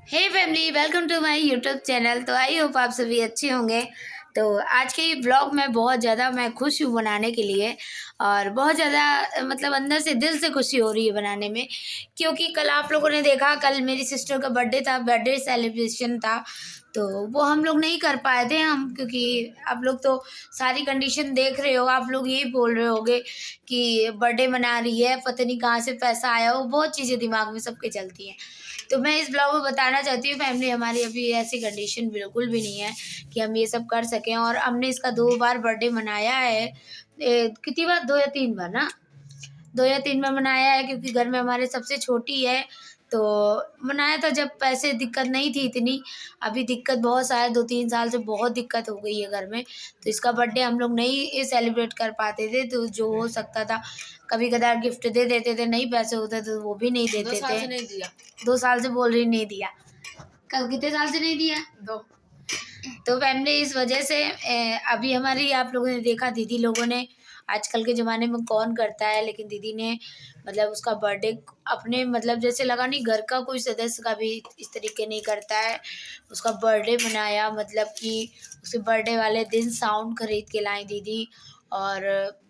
Hey family, welcome to my YouTube channel. तो I hope आप सभी अच्छे होंगे। तो आज के ब्लॉग में बहुत ज़्यादा मैं खुश हूँ बनाने के लिए, और बहुत ज़्यादा मतलब अंदर से दिल से खुशी हो रही है बनाने में, क्योंकि कल आप लोगों ने देखा, कल मेरी सिस्टर का बर्थडे था, बर्थडे सेलिब्रेशन था। तो वो हम लोग नहीं कर पाए थे हम, क्योंकि आप लोग तो सारी कंडीशन देख रहे हो। आप लोग यही बोल रहे होगे कि बर्थडे मना रही है, पता नहीं कहाँ से पैसा आया हो, बहुत चीज़ें दिमाग में सबके चलती हैं। तो मैं इस ब्लॉग में बताना चाहती हूँ फैमिली, हमारी अभी ऐसी कंडीशन बिल्कुल भी नहीं है कि हम ये सब कर सकें। और हमने इसका 2 बार बर्थडे मनाया है। कितनी बार, 2 या 3 बार ना, 2 या 3 बार मनाया है, क्योंकि घर में हमारे सबसे छोटी है। तो मनाया था जब पैसे दिक्कत नहीं थी इतनी। अभी दिक्कत बहुत सारे 2-3 साल से बहुत दिक्कत हो गई है घर में। तो इसका बर्थडे हम लोग नहीं सेलिब्रेट कर पाते थे, तो जो हो सकता था कभी कदार गिफ्ट दे देते थे, नहीं पैसे होते तो वो भी नहीं देते थे। 2 साल से नहीं दिया। 2 साल से बोल रही नहीं दिया। कल कितने साल से नहीं दिया? 2। तो फैमिली इस वजह से अभी हमारी, आप लोगों ने देखा दीदी लोगों ने, आजकल के ज़माने में कौन करता है, लेकिन दीदी ने मतलब उसका बर्थडे अपने, मतलब जैसे लगा नहीं घर का कोई सदस्य का भी इस तरीके नहीं करता है। उसका बर्थडे मनाया, मतलब कि उसके बर्थडे वाले दिन साउंड खरीद के लाई दीदी, और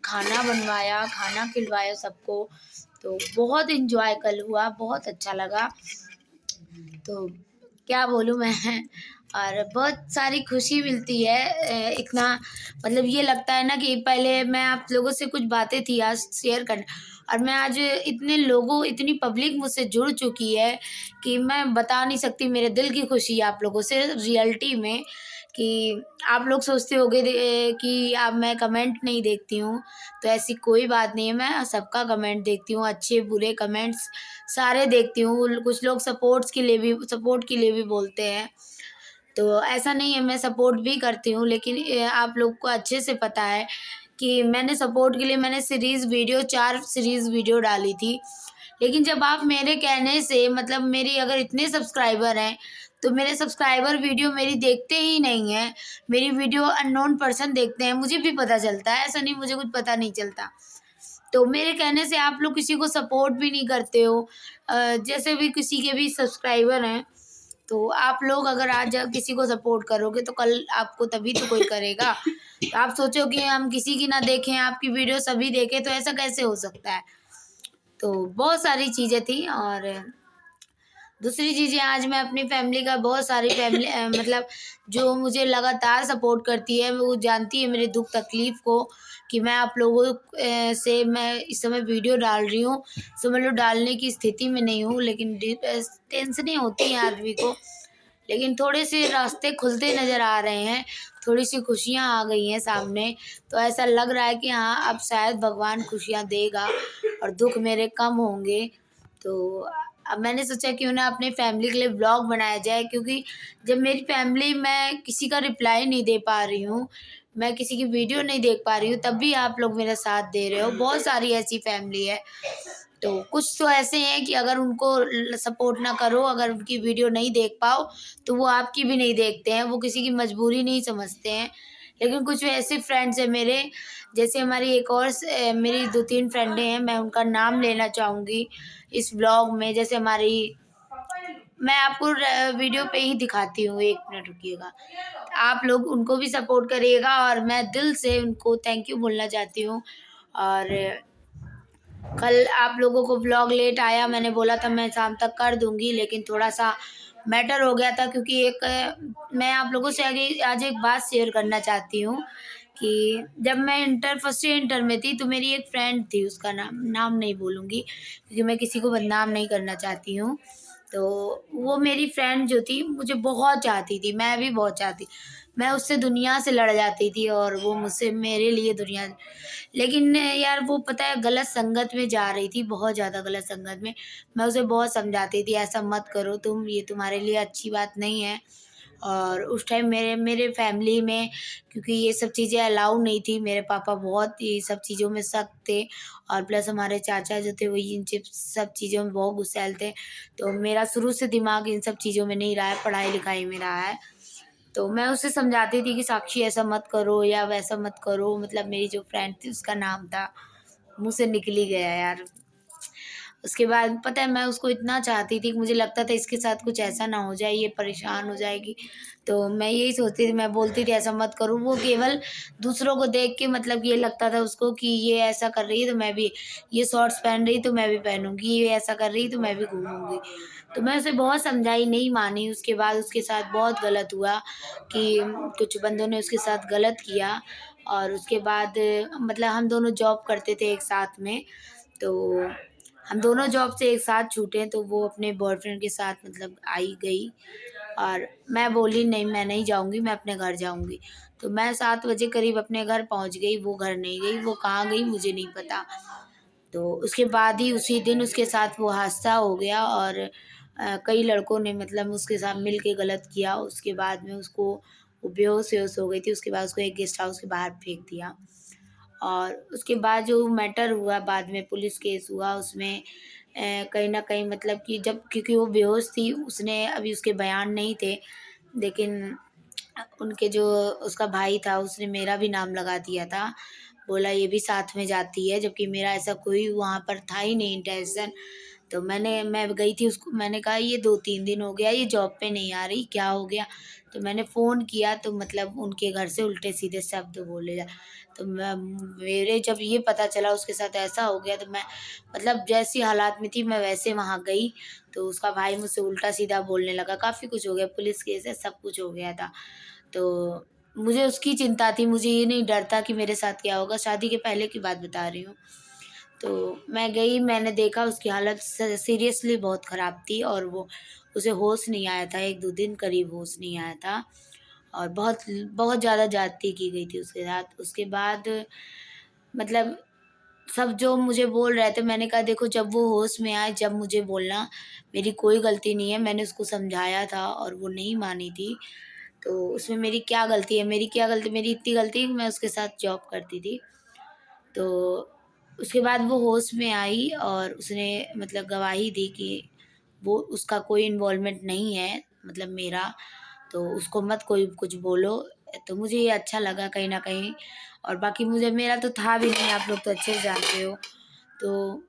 खाना बनवाया, खाना खिलवाया सबको। तो बहुत इन्जॉय कल हुआ, बहुत अच्छा लगा। तो क्या बोलूँ मैं और बहुत सारी खुशी मिलती है। इतना मतलब ये लगता है ना कि पहले मैं आप लोगों से कुछ बातें थी आज शेयर करना, और मैं आज इतने लोगों, इतनी पब्लिक मुझसे जुड़ चुकी है कि मैं बता नहीं सकती मेरे दिल की खुशी आप लोगों से रियलिटी में। कि आप लोग सोचते होगे कि अब मैं कमेंट नहीं देखती हूँ, तो ऐसी कोई बात नहीं है, मैं सबका कमेंट देखती हूँ, अच्छे बुरे कमेंट्स सारे देखती हूँ। कुछ लोग सपोर्ट के लिए भी बोलते हैं, तो ऐसा नहीं है, मैं सपोर्ट भी करती हूँ। लेकिन आप लोग को अच्छे से पता है कि मैंने सपोर्ट के लिए मैंने 4 सीरीज़ वीडियो डाली थी। लेकिन जब आप मेरे कहने से, मतलब मेरी अगर इतने सब्सक्राइबर हैं, तो मेरे सब्सक्राइबर वीडियो मेरी देखते ही नहीं हैं। मेरी वीडियो अननोन पर्सन देखते हैं, मुझे भी पता चलता है, ऐसा नहीं मुझे कुछ पता नहीं चलता। तो मेरे कहने से आप लोग किसी को सपोर्ट भी नहीं करते हो। जैसे भी किसी के भी सब्सक्राइबर हैं, तो आप लोग अगर आज किसी को सपोर्ट करोगे तो कल आपको तभी तो कोई करेगा। तो आप सोचो कि हम किसी की ना देखें, आपकी वीडियो सभी देखें, तो ऐसा कैसे हो सकता है? तो बहुत सारी चीज़ें थी। और दूसरी चीज़ें, आज मैं अपनी फैमिली का, बहुत सारी फैमिली मतलब जो मुझे लगातार सपोर्ट करती है, वो जानती है मेरे दुख तकलीफ़ को, कि मैं आप लोगों से मैं इस समय वीडियो डाल रही हूँ। समझ लो डालने की स्थिति में नहीं हूँ, लेकिन टेंशनें होती हैं आदमी को। लेकिन थोड़े से रास्ते खुलते नज़र आ रहे हैं, थोड़ी-सी खुशियाँ आ गई हैं सामने। तो ऐसा लग रहा है कि हाँ, अब शायद भगवान खुशियाँ देगा और दुःख मेरे कम होंगे। तो अब मैंने सोचा क्यों ना अपने फैमिली के लिए व्लॉग बनाया जाए, क्योंकि जब मेरी फैमिली, मैं किसी का रिप्लाई नहीं दे पा रही हूँ, मैं किसी की वीडियो नहीं देख पा रही हूँ, तब भी आप लोग मेरा साथ दे रहे हो। बहुत सारी ऐसी फैमिली है। तो कुछ तो ऐसे हैं कि अगर उनको सपोर्ट ना करो, अगर उनकी वीडियो नहीं देख पाओ, तो वो आपकी भी नहीं देखते हैं, वो किसी की मजबूरी नहीं समझते हैं। लेकिन कुछ ऐसे फ्रेंड्स हैं मेरे, जैसे हमारी एक और मेरी 2-3 फ्रेंडें हैं, मैं उनका नाम लेना चाहूँगी इस ब्लॉग में। जैसे हमारी, मैं आपको वीडियो पे ही दिखाती हूँ, 1 मिनट रुकिएगा। आप लोग उनको भी सपोर्ट करिएगा, और मैं दिल से उनको थैंक यू बोलना चाहती हूँ। और कल आप लोगों को व्लॉग लेट आया, मैंने बोला था मैं शाम तक कर दूँगी, लेकिन थोड़ा-सा मैटर हो गया था, क्योंकि मैं आप लोगों से आगे आज एक बात शेयर करना चाहती हूँ कि जब मैं फर्स्ट ईयर इंटर में थी, तो मेरी एक फ्रेंड थी, उसका नाम नहीं बोलूँगी, क्योंकि मैं किसी को बदनाम नहीं करना चाहती हूँ। तो वो मेरी फ्रेंड जो थी, मुझे बहुत चाहती थी, मैं भी बहुत चाहती, मैं उससे दुनिया से लड़ जाती थी, और वो मुझसे, मेरे लिए दुनिया। लेकिन यार वो पता है गलत संगत में जा रही थी, बहुत ज़्यादा गलत संगत में। मैं उसे बहुत समझाती थी, ऐसा मत करो तुम, ये तुम्हारे लिए अच्छी बात नहीं है। और उस टाइम मेरे मेरे फैमिली में, क्योंकि ये सब चीज़ें अलाउ नहीं थी, मेरे पापा बहुत ये सब चीज़ों में सख्त थे, और प्लस हमारे चाचा जो थे वो इन सब चीज़ों में बहुत गुस्सैल थे। तो मेरा शुरू से दिमाग इन सब चीज़ों में नहीं रहा है, पढ़ाई-लिखाई में रहा है। तो मैं उसे समझाती थी कि साक्षी ऐसा मत करो या वैसा मत करो, मतलब मेरी जो फ्रेंड थी उसका नाम था, मुँह से निकल ही गया यार। उसके बाद पता है मैं उसको इतना चाहती थी कि मुझे लगता था इसके साथ कुछ ऐसा ना हो जाए, ये परेशान हो जाएगी। तो मैं यही सोचती थी, मैं बोलती थी ऐसा मत करो। वो केवल दूसरों को देख के मतलब ये लगता था उसको कि ये ऐसा कर रही है तो मैं भी, ये शॉर्ट्स पहन रही तो मैं भी पहनूँगी, ये ऐसा कर रही तो मैं भी घूमूँगी। तो मैं उसे बहुत समझाई, नहीं मानी। उसके बाद उसके साथ बहुत गलत हुआ कि कुछ बंदों ने उसके साथ गलत किया। और उसके बाद मतलब हम दोनों जॉब करते थे एक साथ में, तो हम दोनों जॉब से एक साथ छूटे तो वो अपने बॉयफ्रेंड के साथ मतलब आई गई। और मैं बोली नहीं, मैं नहीं जाऊँगी, मैं अपने घर जाऊँगी। तो मैं 7 बजे करीब अपने घर पहुँच गई, वो घर नहीं गई, वो कहाँ गई मुझे नहीं पता। तो उसके बाद ही उसी दिन उसके साथ वो हादसा हो गया। और कई लड़कों ने मतलब उसके साथ मिल के गलत किया। उसके बाद में उसको, वो बेहोश-वेहोश हो गई थी, उसके बाद उसको एक गेस्ट हाउस के बाहर फेंक दिया। और उसके बाद जो मैटर हुआ, बाद में पुलिस केस हुआ उसमें, कहीं न कहीं मतलब कि जब, क्योंकि वो बेहोश थी, उसने अभी उसके बयान नहीं थे, लेकिन उनके जो, उसका भाई था उसने मेरा भी नाम लगा दिया था। बोला ये भी साथ में जाती है, जबकि मेरा ऐसा कोई वहाँ पर था ही नहीं इंटेंशन। तो मैं गई थी, उसको मैंने कहा ये 2-3 दिन हो गया ये जॉब पे नहीं आ रही, क्या हो गया? तो मैंने फ़ोन किया तो मतलब उनके घर से उल्टे-सीधे शब्द बोले। तो मेरे जब ये पता चला उसके साथ ऐसा हो गया, तो मैं मतलब जैसी हालात में थी मैं वैसे वहाँ गई। तो उसका भाई मुझसे उल्टा-सीधा बोलने लगा, काफ़ी कुछ हो गया, पुलिस केस है, सब कुछ हो गया था। तो मुझे उसकी चिंता थी, मुझे ये नहीं डर था कि मेरे साथ क्या होगा, शादी के पहले की बात बता रही हूँ। तो मैं गई, मैंने देखा उसकी हालत सीरियसली बहुत ख़राब थी। और वो, उसे होश नहीं आया था, 1-2 दिन करीब होश नहीं आया था। और बहुत बहुत ज़्यादा ज़्यादती की गई थी उसके साथ। उसके बाद मतलब सब जो मुझे बोल रहे थे, मैंने कहा देखो जब वो होश में आए जब मुझे बोलना, मेरी कोई गलती नहीं है। मैंने उसको समझाया था और वो नहीं मानी थी। तो उसमें मेरी क्या गलती है? मेरी क्या गलती, मेरी इतनी गलती है कि मैं उसके साथ जॉब करती थी। तो उसके बाद वो होश में आई और उसने मतलब गवाही दी कि वो, उसका कोई इन्वॉल्वमेंट नहीं है मतलब मेरा, तो उसको मत कोई कुछ बोलो। तो मुझे ये अच्छा लगा कहीं न कहीं। और बाकी मुझे, मेरा तो था भी नहीं, आप लोग तो अच्छे से जानते हो। तो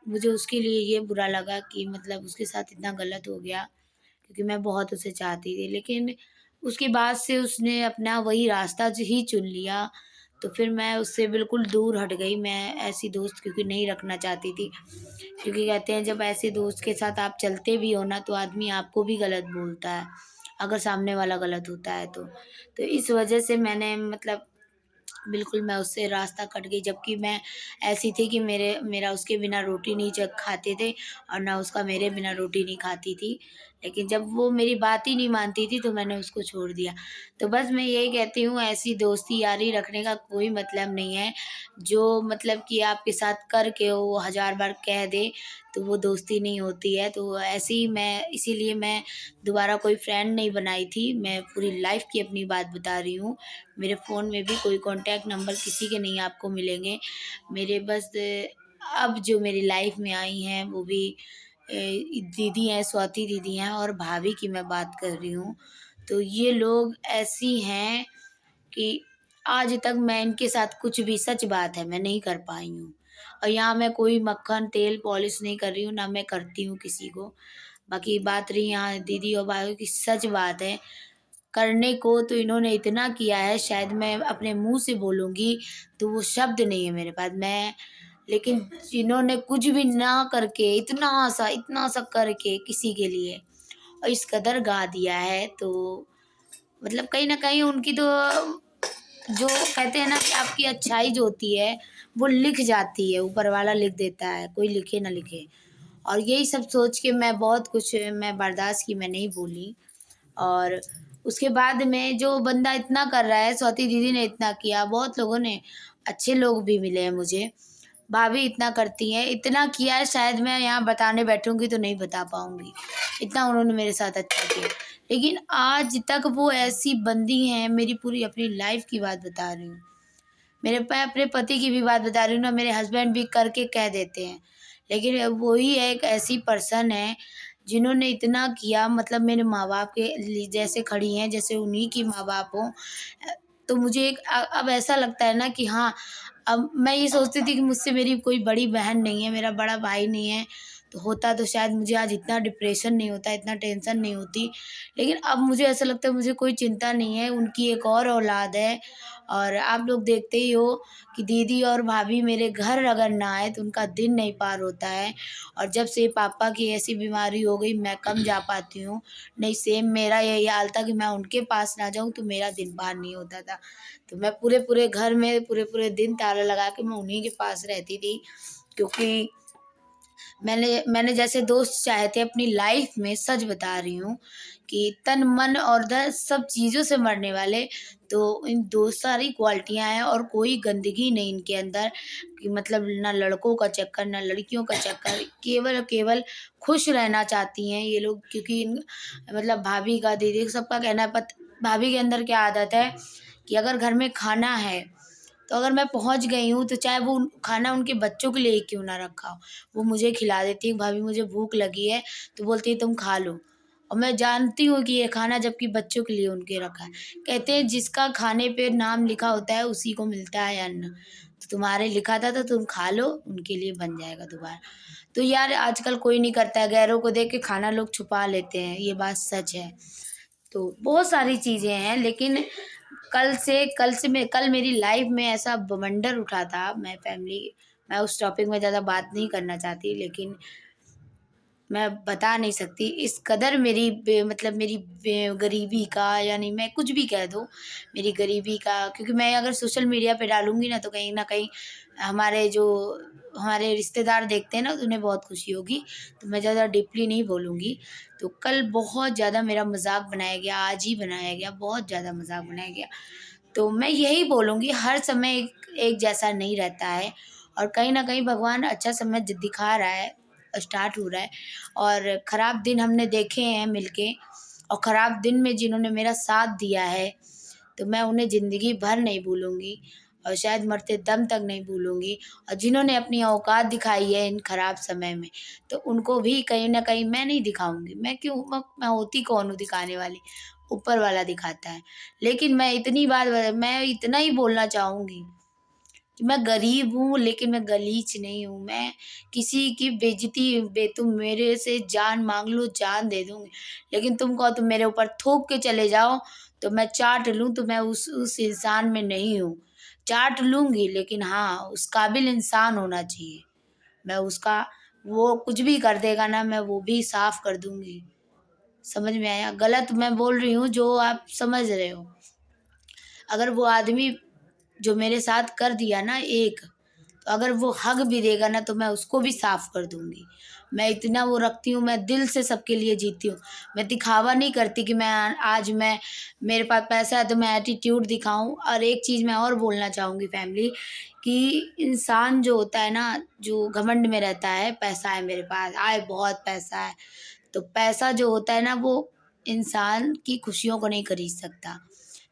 मुझे उसके लिए ये बुरा लगा कि मतलब उसके साथ इतना गलत हो गया, क्योंकि मैं बहुत उसे चाहती थी। लेकिन उसके बाद से उसने अपना वही रास्ता ही चुन लिया। तो फिर मैं उससे बिल्कुल दूर हट गई। मैं ऐसी दोस्त क्योंकि नहीं रखना चाहती थी। क्योंकि कहते हैं जब ऐसे दोस्त के साथ आप चलते भी हो ना, तो आदमी आपको भी गलत बोलता है, अगर सामने वाला गलत होता है तो। तो इस वजह से मैंने मतलब बिल्कुल मैं उससे रास्ता कट गई। जबकि मैं ऐसी थी कि मेरा उसके बिना रोटी नहीं च खाते थे और ना उसका मेरे बिना रोटी नहीं खाती थी। लेकिन जब वो मेरी बात ही नहीं मानती थी तो मैंने उसको छोड़ दिया। तो बस मैं यही कहती हूँ, ऐसी दोस्ती यारी रखने का कोई मतलब नहीं है। जो मतलब कि आपके साथ करके वो 1000 बार कह दे तो वो दोस्ती नहीं होती है। तो ऐसे ही मैं, इसीलिए मैं दोबारा कोई फ्रेंड नहीं बनाई थी। मैं पूरी लाइफ़ की अपनी बात बता रही हूँ। मेरे फ़ोन में भी कोई कॉन्टैक्ट नंबर किसी के नहीं आपको मिलेंगे। मेरे बस अब जो मेरी लाइफ़ में आई हैं वो भी दीदी हैं, स्वाति दीदी हैं और भाभी की मैं बात कर रही हूँ। तो ये लोग ऐसी हैं कि आज तक मैं इनके साथ कुछ भी, सच बात है, मैं नहीं कर पाई हूँ। और यहाँ मैं कोई मक्खन, तेल, पॉलिश नहीं कर रही हूँ, ना मैं करती हूँ किसी को। बाकी बात रही यहाँ दीदी और भाइयों की, सच बात है, करने को तो इन्होंने इतना किया है, शायद मैं अपने मुँह से बोलूँगी तो वो शब्द नहीं है मेरे पास। मैं, लेकिन इन्होंने कुछ भी ना करके इतना सा करके किसी के लिए और इस कदर गा दिया है। तो मतलब कहीं न कहीं उनकी तो, जो कहते हैं ना कि आपकी अच्छाई जो होती है वो लिख जाती है, ऊपर वाला लिख देता है, कोई लिखे ना लिखे। और यही सब सोच के मैं बहुत कुछ मैं बर्दाश्त की, मैं नहीं बोली। और उसके बाद में जो बंदा इतना कर रहा है, स्वाति दीदी ने इतना किया, बहुत लोगों ने, अच्छे लोग भी मिले हैं मुझे। भाभी इतना करती हैं, इतना किया है, शायद मैं यहाँ बताने बैठूँगी तो नहीं बता पाऊँगी। इतना उन्होंने मेरे साथ अच्छा किया। लेकिन आज तक वो ऐसी बंदी हैं, मेरी पूरी अपनी लाइफ़ की बात बता रही हूँ। मैं अपने पति की भी बात बता रही हूँ ना, मेरे हस्बैंड भी करके कह देते हैं। लेकिन वो ही एक ऐसी पर्सन है, जिन्होंने इतना किया, मतलब मेरे माँ-बाप के जैसे खड़ी हैं, जैसे उन्हीं की माँ-बाप हों। तो मुझे अब ऐसा लगता है ना कि हाँ, अब मैं ये सोचती थी कि मुझसे मेरी कोई बड़ी बहन नहीं है, मेरा बड़ा भाई नहीं है, तो होता तो शायद मुझे आज इतना डिप्रेशन नहीं होता, इतना टेंशन नहीं होती। लेकिन अब मुझे ऐसा लगता है मुझे कोई चिंता नहीं है, उनकी एक और औलाद है। और आप लोग देखते ही हो कि दीदी और भाभी मेरे घर अगर ना आए तो उनका दिन नहीं पार होता है। और जब से पापा की ऐसी बीमारी हो गई, मैं कम जा पाती हूँ, नहीं सेम मेरा यही हाल था कि मैं उनके पास ना जाऊँ तो मेरा दिन पार नहीं होता था। तो मैं पूरे-पूरे घर में पूरे-पूरे दिन ताला लगा के मैं उन्हीं के पास रहती थी, क्योंकि मैंने जैसे दोस्त चाहे थे अपनी लाइफ में, सच बता रही हूँ कि तन, मन और धन सब चीज़ों से मरने वाले, तो इन दो सारी क्वालिटियाँ हैं और कोई गंदगी नहीं इनके अंदर, कि मतलब ना लड़कों का चक्कर, ना लड़कियों का चक्कर, केवल और केवल खुश रहना चाहती हैं ये लोग। क्योंकि मतलब भाभी का, दीदी का, सबका कहना है, भाभी के अंदर क्या आदत है कि अगर घर में खाना है, तो अगर मैं पहुँच गई हूँ तो चाहे वो खाना उनके बच्चों के लिए ही क्यों ना रखा हो, वो मुझे खिला देती है। भाभी मुझे भूख लगी है, तो बोलती है तुम खा लो, और मैं जानती हूँ कि ये खाना जबकि बच्चों के लिए उनके रखा है। कहते हैं जिसका खाने पे नाम लिखा होता है उसी को मिलता है अन्न, तो तुम्हारे लिखा था तो तुम खा लो, उनके लिए बन जाएगा दोबारा। तो यार आजकल कोई नहीं करता है, गैरों को देख के खाना लोग छुपा लेते हैं, ये बात सच है। तो बहुत सारी चीज़ें हैं, लेकिन कल मेरी लाइफ में ऐसा बवंडर उठा था, मैं उस टॉपिक में ज़्यादा बात नहीं करना चाहती, लेकिन मैं बता नहीं सकती इस कदर मेरी मतलब मेरी गरीबी का, यानी मैं कुछ भी कह दूँ, मेरी गरीबी का, क्योंकि मैं अगर सोशल मीडिया पे डालूँगी ना तो कहीं न कहीं हमारे जो हमारे रिश्तेदार देखते हैं ना तो उन्हें बहुत खुशी होगी, तो मैं ज़्यादा डीपली नहीं बोलूँगी। तो कल बहुत ज़्यादा मेरा मज़ाक बनाया गया, आज ही बनाया गया, बहुत ज़्यादा मज़ाक बनाया गया। तो मैं यही बोलूँगी, हर समय एक जैसा नहीं रहता है, और कहीं न कहीं भगवान अच्छा समय दिखा रहा है, स्टार्ट हो रहा है। और ख़राब दिन हमने देखे हैं मिलके, और ख़राब दिन में जिन्होंने मेरा साथ दिया है, तो मैं उन्हें ज़िंदगी भर नहीं भूलूँगी, और शायद मरते दम तक नहीं भूलूँगी। और जिन्होंने अपनी औकात दिखाई है इन ख़राब समय में, तो उनको भी कहीं न कहीं मैं नहीं दिखाऊँगी। मैं क्यों, मैं होती कौन हूँ दिखाने वाली, ऊपर वाला दिखाता है। लेकिन मैं इतना ही बोलना चाहूँगी कि मैं गरीब हूँ, लेकिन मैं गलीच नहीं हूँ। मैं किसी की तुम मेरे से जान माँग लो, जान दे दूँगी। लेकिन तुम कहो तुम मेरे ऊपर थूक के चले जाओ, तो मैं चाट लूँ, तो मैं उस इंसान में नहीं हूँ। चाट लूँगी, लेकिन हाँ, उस काबिल इंसान होना चाहिए। मैं उसका, वो कुछ भी कर देगा ना, मैं वो भी साफ़ कर दूँगी। समझ में आया? गलत मैं बोल रही हूँ जो आप समझ रहे हो। अगर वो आदमी जो मेरे साथ कर दिया ना एक, तो अगर वो हग भी देगा ना तो मैं उसको भी साफ़ कर दूँगी। मैं इतना वो रखती हूँ, मैं दिल से सबके लिए जीती हूँ। मैं दिखावा नहीं करती कि आज मैं मेरे पास पैसा है तो मैं एटीट्यूड दिखाऊँ। और एक चीज़ मैं और बोलना चाहूँगी फैमिली, कि इंसान जो होता है ना, जो घमंड में रहता है, पैसा है मेरे पास, आय बहुत पैसा है, तो पैसा जो होता है ना वो इंसान की खुशियों को नहीं खरीद सकता।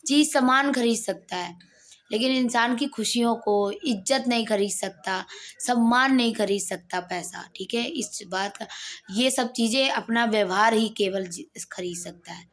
चीज़ सामान खरीद सकता है, लेकिन इंसान की खुशियों को, इज़्ज़त नहीं खरीद सकता, सम्मान नहीं खरीद सकता पैसा, ठीक है? इस बात का, ये सब चीज़ें अपना व्यवहार ही केवल खरीद सकता है।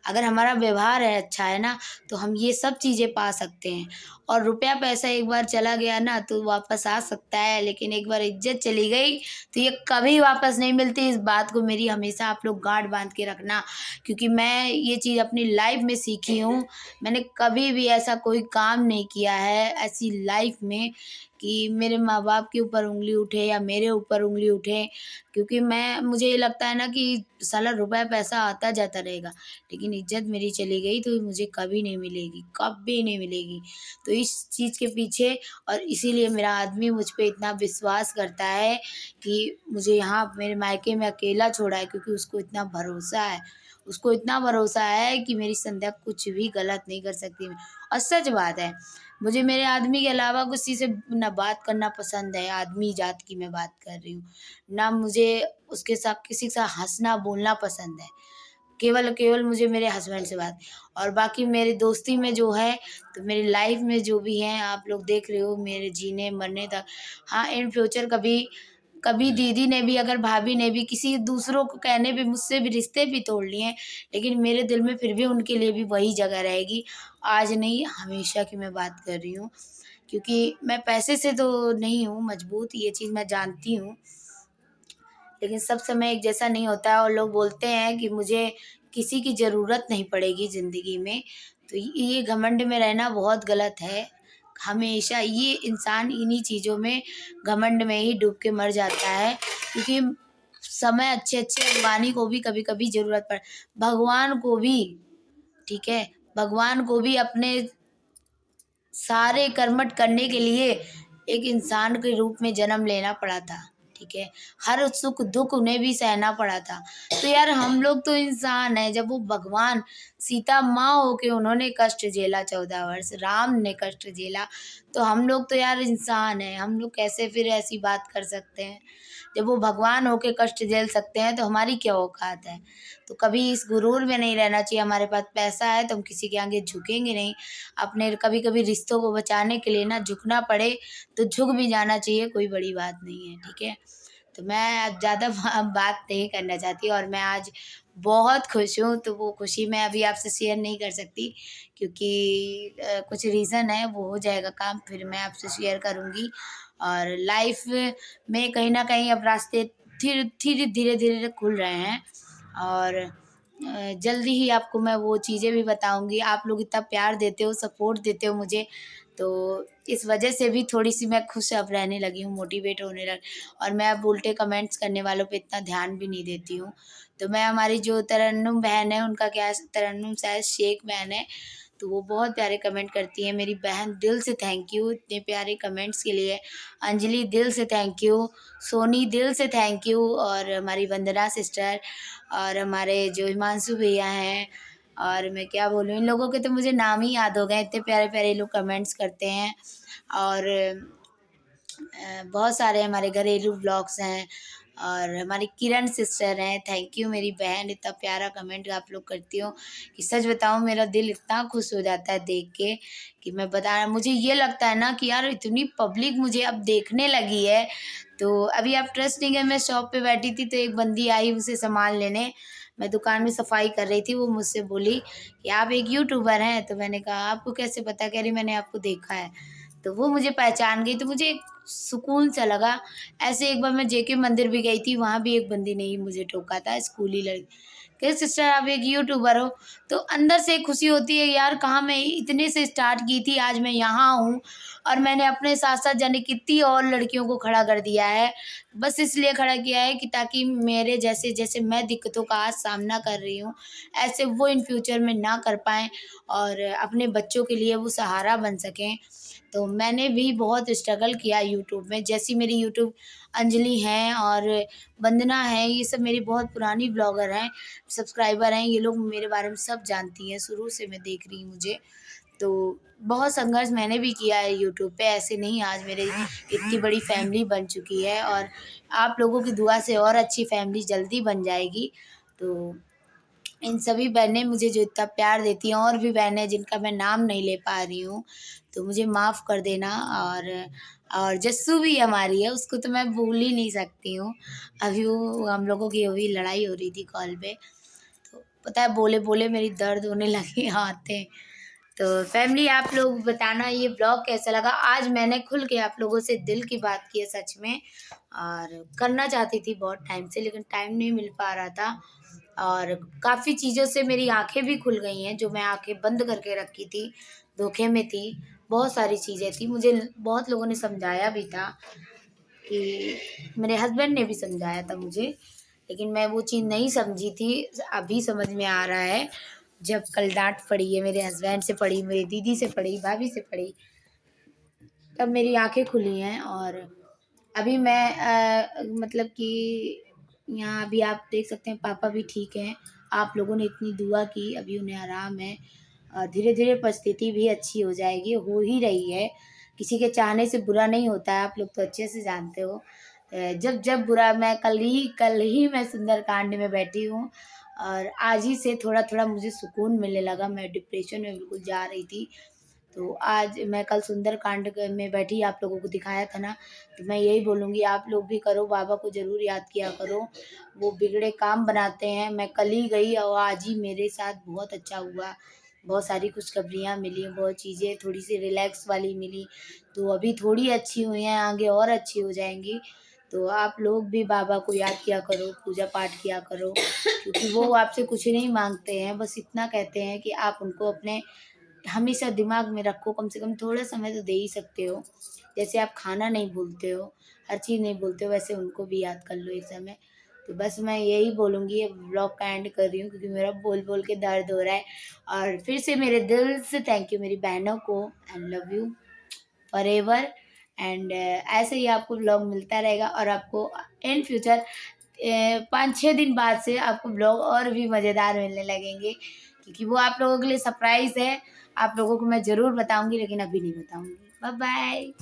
अगर हमारा व्यवहार है अच्छा है ना, तो हम ये सब चीज़ें पा सकते हैं। और रुपया पैसा एक बार चला गया ना तो वापस आ सकता है, लेकिन एक बार इज़्ज़त चली गई तो ये कभी वापस नहीं मिलती। इस बात को मेरी हमेशा आप लोग गाँठ बाँध के रखना, क्योंकि मैं ये चीज़ अपनी लाइफ़ में सीखी हूँ। मैंने कभी भी ऐसा कोई काम नहीं किया है ऐसी लाइफ़ में कि मेरे माँ-बाप के ऊपर उँगली उठे या मेरे ऊपर उँगली उठे, क्योंकि मुझे ये लगता है ना कि साला रुपया पैसा आता जाता रहेगा, लेकिन इज़्ज़त मेरी चली गई तो मुझे कभी नहीं मिलेगी, कभी नहीं मिलेगी। तो इस चीज़ के पीछे, और इसीलिए मेरा आदमी मुझ पे इतना विश्वास करता है कि मुझे यहाँ मेरे मायके में अकेला छोड़ा है, क्योंकि उसको इतना भरोसा है। उसको इतना भरोसा है कि मेरी संध्या कुछ भी गलत नहीं कर सकती। और सच बात है, मुझे मेरे आदमी के अलावा किसी से ना बात करना पसंद है, आदमी जात की मैं बात कर रही हूँ। ना मुझे उसके साथ किसी के साथ हँसना बोलना पसंद है। केवल केवल मुझे मेरे हस्बैंड से बात, और बाकी मेरी दोस्ती में जो है, तो मेरी लाइफ में जो भी हैं आप लोग देख रहे हो मेरे जीने मरने तक। हाँ, इन फ्यूचर कभी कभी दीदी ने भी, अगर भाभी ने भी किसी दूसरों को कहने पे मुझसे भी रिश्ते भी तोड़ लिए हैं, लेकिन मेरे दिल में फिर भी उनके लिए भी वही जगह रहेगी। आज नहीं, हमेशा की मैं बात कर रही हूँ। क्योंकि मैं पैसे से तो नहीं हूँ मजबूत, ये चीज़ मैं जानती हूँ। लेकिन सब समय एक जैसा नहीं होता है और लोग बोलते हैं कि मुझे किसी की ज़रूरत नहीं पड़ेगी ज़िंदगी में, तो ये घमंड में रहना बहुत गलत है। हमेशा ये इंसान इन्हीं चीज़ों में, घमंड में ही डूब के मर जाता है, क्योंकि समय अच्छे-अच्छे अंबानी को भी कभी-कभी ज़रूरत पड़, भगवान को भी, ठीक है? भगवान को भी अपने सारे कर्मठ करने के लिए एक इंसान के रूप में जन्म लेना पड़ा था, ठीक है? हर सुख दुख उन्हें भी सहना पड़ा था। तो यार हम लोग तो इंसान हैं, जब वो भगवान सीता माँ होके उन्होंने कष्ट झेला 14 वर्ष, राम ने कष्ट झेला, तो हम लोग तो यार इंसान हैं, हम लोग कैसे फिर ऐसी बात कर सकते हैं? जब वो भगवान होके कष्ट झेल सकते हैं तो हमारी क्या औकात है? तो कभी इस गुरूर में नहीं रहना चाहिए, हमारे पास पैसा है तो हम किसी के आगे झुकेंगे नहीं। अपने कभी-कभी रिश्तों को बचाने के लिए ना झुकना पड़े तो झुक भी जाना चाहिए, कोई बड़ी बात नहीं है, ठीक है? तो मैं अब ज़्यादा बात नहीं करना चाहती और मैं आज बहुत खुश हूँ, तो वो खुशी मैं अभी आपसे शेयर नहीं कर सकती, क्योंकि कुछ रीज़न है, वो हो जाएगा काम फिर मैं आपसे शेयर करूँगी। और लाइफ़ में कहीं न कहीं अब रास्ते धीरे-धीरे खुल रहे हैं और जल्दी ही आपको मैं वो चीज़ें भी बताऊँगी। आप लोग इतना प्यार देते हो, सपोर्ट देते हो मुझे, तो इस वजह से भी थोड़ी-सी मैं खुश अब रहने लगी हूँ, मोटिवेट होने लग, और मैं अब उल्टे कमेंट्स करने वालों पे इतना ध्यान भी नहीं देती हूँ। तो मैं, हमारी जो तरन्नुम बहन है, उनका क्या है, तरन्नुम शायद शेख बहन है, तो वो बहुत प्यारे कमेंट करती हैं। मेरी बहन, दिल से थैंक यू इतने प्यारे कमेंट्स के लिए। अंजलि, दिल से थैंक यू। सोनी, दिल से थैंक यू। और हमारी वंदना सिस्टर और हमारे जो हिमांशु भैया हैं, और मैं क्या बोलूँ, इन लोगों के तो मुझे नाम ही याद हो गए, इतने प्यारे-प्यारे लोग कमेंट्स करते हैं। और बहुत सारे हमारे घरेलू व्लॉग्स हैं और हमारी किरण सिस्टर हैं। थैंक यू मेरी बहन, इतना प्यारा कमेंट आप लोग करती हो कि सच बताऊँ मेरा दिल इतना खुश हो जाता है देख के कि मैं बता, मुझे ये लगता है ना कि यार इतनी पब्लिक मुझे अब देखने लगी है। तो अभी आप ट्रस्ट नहीं, है मैं शॉप पे बैठी थी तो एक बंदी आई उसे सामान लेने, मैं दुकान में सफाई कर रही थी, वो मुझसे बोली कि आप एक यूट्यूबर हैं? तो मैंने कहा आपको कैसे पता? कह रही मैंने आपको देखा है। तो वो मुझे पहचान गई, तो मुझे एक सुकून सा लगा। ऐसे एक बार मैं जेके मंदिर भी गई थी, वहाँ भी एक बंदी ने ही मुझे टोका था, स्कूली लड़की, कहे सिस्टर आप एक यूट्यूबर हो। तो अंदर से एक खुशी होती है यार, कहाँ मैं इतने से स्टार्ट की थी, आज मैं यहाँ हूँ और मैंने अपने साथ-साथ जाने कितनी और लड़कियों को खड़ा कर दिया है। बस इसलिए खड़ा किया है कि ताकि मेरे जैसे, जैसे मैं दिक्कतों का आज सामना कर रही हूँ, ऐसे वो इन फ्यूचर में ना कर पाएँ और अपने बच्चों के लिए वो सहारा बन सकें। तो मैंने भी बहुत स्ट्रगल किया यूट्यूब में, जैसी मेरी यूट्यूब अंजलि हैं और वंदना हैं, ये सब मेरी बहुत पुरानी ब्लॉगर हैं, सब्सक्राइबर हैं, ये लोग मेरे बारे में सब जानती हैं, शुरू से मैं देख रही हूँ मुझे। तो बहुत संघर्ष मैंने भी किया है यूट्यूब पे, ऐसे नहीं आज मेरे इतनी बड़ी फैमिली बन चुकी है और आप लोगों की दुआ से और अच्छी फैमिली जल्दी बन जाएगी। तो इन सभी बहनें मुझे जो इतना प्यार देती हैं, और भी बहनें जिनका मैं नाम नहीं ले पा रही हूँ, तो मुझे माफ़ कर देना। और जस्सू भी हमारी है, उसको तो मैं भूल ही नहीं सकती हूँ। अभी वो हम लोगों की अभी लड़ाई हो रही थी कॉल पे, तो पता है बोले-बोले मेरी दर्द होने लगी हाथें। तो फैमिली आप लोग बताना ये ब्लॉग कैसा लगा। आज मैंने खुल के आप लोगों से दिल की बात की है सच में, और करना चाहती थी बहुत टाइम से, लेकिन टाइम नहीं मिल पा रहा था। और काफ़ी चीज़ों से मेरी आँखें भी खुल गई हैं, जो मैं आँखें बंद करके रखी थी, धोखे में थी। बहुत सारी चीज़ें थी, मुझे बहुत लोगों ने समझाया भी था, कि मेरे हस्बैंड ने भी समझाया था मुझे, लेकिन मैं वो चीज़ नहीं समझी थी। अभी समझ में आ रहा है, जब कल डाँट पड़ी है, मेरे हस्बैंड से पड़ी, मेरी दीदी से पड़ी, भाभी से पड़ी, तब मेरी आँखें खुली हैं। और अभी मैं मतलब कि यहाँ अभी आप देख सकते हैं पापा भी ठीक हैं। आप लोगों ने इतनी दुआ की, अभी उन्हें आराम है और धीरे-धीरे परिस्थिति भी अच्छी हो जाएगी, हो ही रही है। किसी के चाहने से बुरा नहीं होता है, आप लोग तो अच्छे से जानते हो। जब बुरा, मैं कल ही मैं सुंदरकांड में बैठी हूँ और आज ही से थोड़ा-थोड़ा मुझे सुकून मिलने लगा। मैं डिप्रेशन में बिल्कुल जा रही थी। तो आज मैं कल सुंदरकांड में बैठी, आप लोगों को दिखाया था ना, तो मैं यही बोलूँगी आप लोग भी करो, बाबा को ज़रूर याद किया करो, वो बिगड़े काम बनाते हैं। मैं कल ही गई और आज ही मेरे साथ बहुत अच्छा हुआ, बहुत सारी खुशखबरियाँ मिली, बहुत चीज़ें थोड़ी सी रिलैक्स वाली मिली, तो अभी थोड़ी अच्छी हुई हैं, आगे और अच्छी हो जाएंगी। तो आप लोग भी बाबा को याद किया करो, पूजा पाठ किया करो, क्योंकि वो आपसे कुछ नहीं मांगते हैं, बस इतना कहते हैं कि आप उनको अपने हमेशा दिमाग में रखो, कम से कम थोड़ा समय तो दे ही सकते हो। जैसे आप खाना नहीं भूलते हो, हर चीज़ नहीं भूलते हो, वैसे उनको भी याद कर लो एक समय। तो बस मैं यही बोलूँगी, अब व्लॉग का एंड कर रही हूँ क्योंकि मेरा बोल बोल के दर्द हो रहा है। और फिर से मेरे दिल से थैंक यू मेरी बहनों को, and love you forever. And ऐसे ही आपको ब्लॉग मिलता रहेगा, और आपको इन फ्यूचर 5-6 दिन बाद से आपको ब्लॉग और भी मज़ेदार मिलने लगेंगे, क्योंकि वो आप लोगों के लिए सरप्राइज़ है। आप लोगों को मैं ज़रूर बताऊंगी, लेकिन अभी नहीं बताऊंगी। Bye bye.